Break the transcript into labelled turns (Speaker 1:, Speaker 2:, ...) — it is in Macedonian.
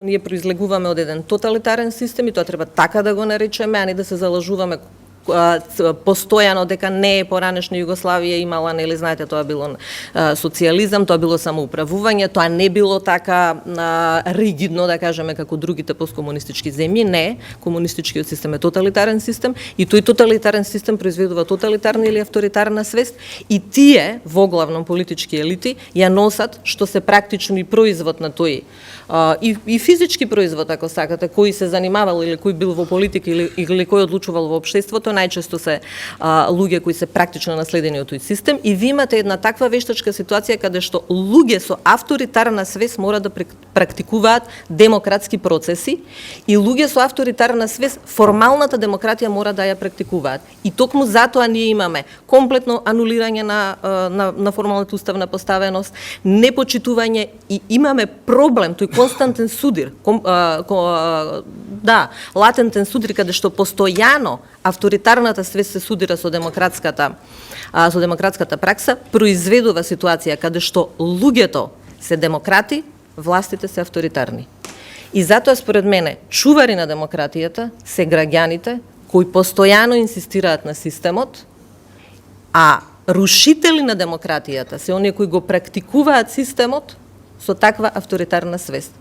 Speaker 1: Ние произлегуваме од еден тоталитарен систем и тоа треба така да го наречеме, а не да се залажуваме постојано дека не е поранешна Југославија имала, нели знаете, тоа било социјализам, тоа било самоуправување, тоа не било така ригидно, да кажеме, како другите посткомунистички земји. Не, комунистичкиот систем е тоталитарен систем и тој тоталитарен систем произведува тоталитарна или авторитарна свест и тие, воглавно политички елити, ја носат, што се практично и производ на тој и физички производ, ако сакате, кој се занимавал или кој бил во политика или кој одлучувал во општеството, најчесто се луѓе кои се практично наследени од тој систем и ви имате една таква вештачка ситуација каде што луѓе со авторитарна свест мора да практикуваат демократски процеси и луѓе со авторитарна свест формалната демократија мора да ја практикуваат. И токму затоа ние имаме комплетно анулирање на формалната уставна поставеност, непочитување и имаме проблем, тој константен судир, латентен судир каде што постојано авторитарната свест се судира со демократската пракса, произведува ситуација каде што луѓето се демократи, властите се авторитарни. И затоа според мене чувари на демократијата се граѓаните кои постојано инсистираат на системот, а рушители на демократијата се оние кои го практикуваат системот со таква авторитарна свест.